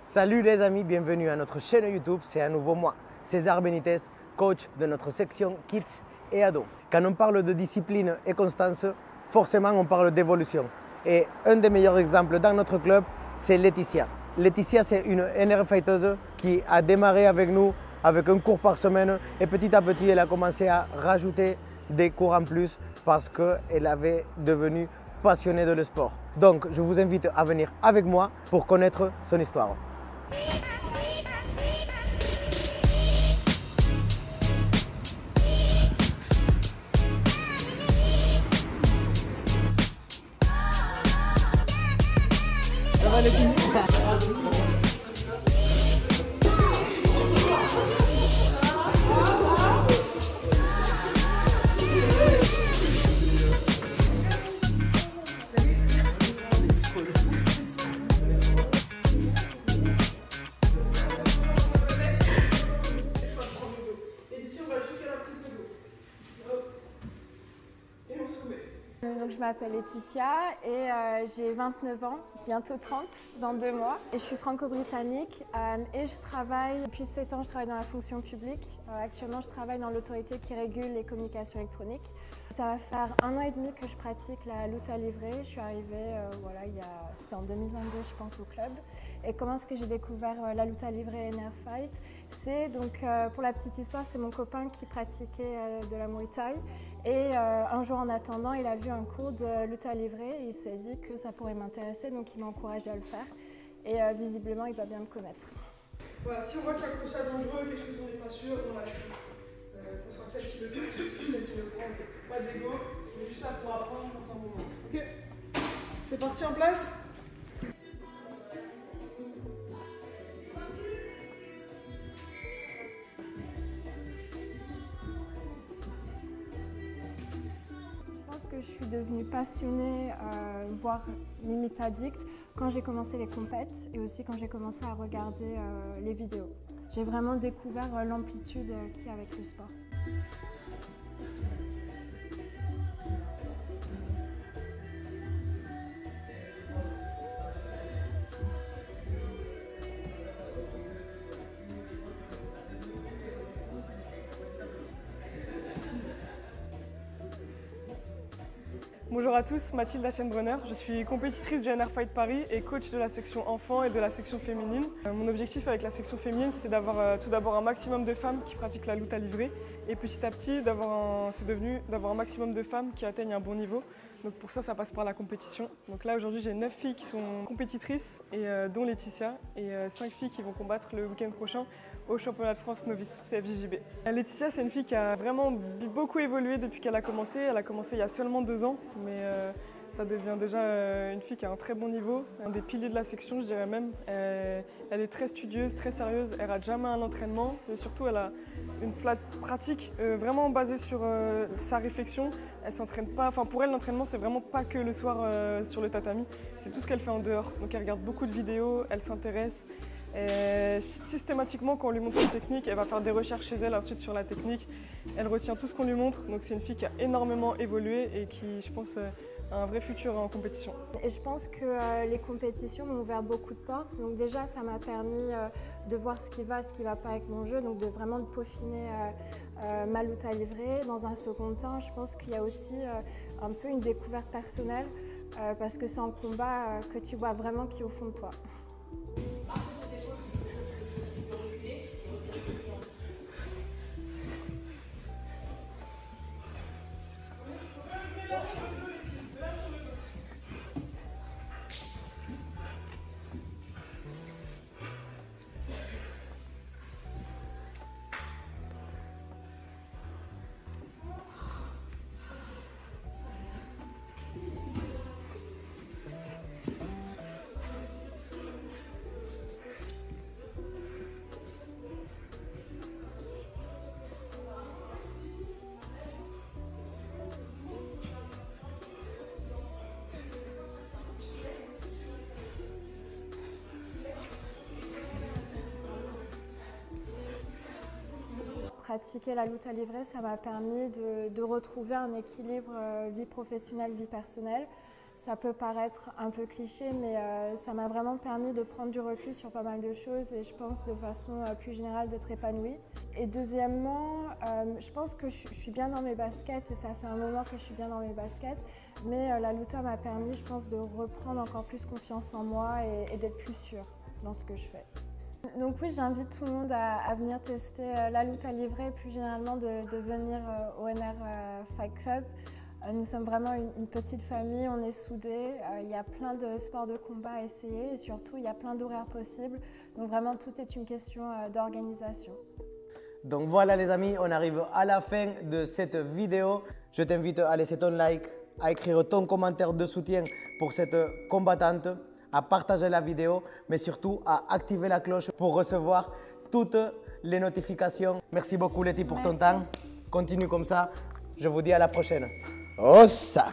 Salut les amis, bienvenue à notre chaîne YouTube. C'est à nouveau moi, César Benitez, coach de notre section Kids et Ados. Quand on parle de discipline et constance, forcément on parle d'évolution. Et un des meilleurs exemples dans notre club, c'est Laetitia. Laetitia, c'est une NR fighteuse qui a démarré avec nous avec un cours par semaine et petit à petit, elle a commencé à rajouter des cours en plus parce qu'elle avait devenu passionnée de le sport. Donc, je vous invite à venir avec moi pour connaître son histoire. Ça va les filles? Donc, je m'appelle Laetitia et j'ai 29 ans, bientôt 30 dans 2 mois. Et je suis franco-britannique et je travaille, depuis 7 ans, je travaille dans la fonction publique. Actuellement, je travaille dans l'autorité qui régule les communications électroniques. Ça va faire 1 an et demi que je pratique la lutte à livrer. Je suis arrivée, c'était en 2022, je pense, au club. Et comment est-ce que j'ai découvert la lutte à livrer et NR Fight? C'est donc, pour la petite histoire, c'est mon copain qui pratiquait de la Muay Thai. Et un jour en attendant, il a vu un cours de lutte à livrer et il s'est dit que ça pourrait m'intéresser, donc il m'a encouragé à le faire. Et visiblement, il doit bien me connaître. Voilà, si on voit qu'il y a un crochet dangereux, quelque chose dont on n'est pas sûr, on lâche. Qu'on soit celle qui le fait, celle qui le prend, pas d'ego, on est juste là pour apprendre dans un moment. Ok, c'est parti en place. Je suis devenue passionnée, voire limite addict, quand j'ai commencé les compètes et aussi quand j'ai commencé à regarder les vidéos. J'ai vraiment découvert l'amplitude qu'il y a avec le sport. Bonjour à tous, Mathilde Aschenbrunner, je suis compétitrice du NR Fight Paris et coach de la section enfants et de la section féminine. Mon objectif avec la section féminine, c'est d'avoir tout d'abord un maximum de femmes qui pratiquent la lutte à livrer et petit à petit, c'est devenu d'avoir un maximum de femmes qui atteignent un bon niveau. Donc pour ça, ça passe par la compétition. Donc là, aujourd'hui, j'ai 9 filles qui sont compétitrices, et, dont Laetitia, et 5 filles qui vont combattre le week-end prochain au championnat de France novice CFJJB. Laetitia, c'est une fille qui a vraiment beaucoup évolué depuis qu'elle a commencé. Elle a commencé il y a seulement 2 ans, mais ça devient déjà une fille qui a un très bon niveau, un des piliers de la section, je dirais même. Elle est très studieuse, très sérieuse, elle rate jamais un entraînement et surtout elle a une pratique vraiment basée sur sa réflexion. Elle s'entraîne pas, enfin pour elle l'entraînement c'est vraiment pas que le soir sur le tatami, c'est tout ce qu'elle fait en dehors. Donc elle regarde beaucoup de vidéos, elle s'intéresse. Et systématiquement, quand on lui montre une technique, elle va faire des recherches chez elle ensuite sur la technique. Elle retient tout ce qu'on lui montre, donc c'est une fille qui a énormément évolué et qui, je pense, a un vrai futur en compétition. Et je pense que les compétitions m'ont ouvert beaucoup de portes. Donc déjà, ça m'a permis de voir ce qui va pas avec mon jeu, donc de vraiment de peaufiner ma lutte à livrer. Dans un second temps, je pense qu'il y a aussi un peu une découverte personnelle parce que c'est en combat que tu vois vraiment qui est au fond de toi. Pratiquer la lutte à livrer, ça m'a permis de retrouver un équilibre vie professionnelle, vie personnelle. Ça peut paraître un peu cliché, mais ça m'a vraiment permis de prendre du recul sur pas mal de choses et je pense de façon plus générale d'être épanouie. Et deuxièmement, je pense que je suis bien dans mes baskets et ça fait un moment que je suis bien dans mes baskets, mais la Luta m'a permis, je pense, de reprendre encore plus confiance en moi et d'être plus sûre dans ce que je fais. Donc oui, j'invite tout le monde à venir tester la Luta livrée et plus généralement de venir au NR Fight Club. Nous sommes vraiment une petite famille, on est soudés, il y a plein de sports de combat à essayer et surtout il y a plein d'horaires possibles. Donc vraiment tout est une question d'organisation. Donc voilà les amis, on arrive à la fin de cette vidéo. Je t'invite à laisser ton like, à écrire ton commentaire de soutien pour cette combattante, à partager la vidéo, mais surtout à activer la cloche pour recevoir toutes les notifications. Merci beaucoup Letty pour ton temps. Continue comme ça. Je vous dis à la prochaine. Ossa!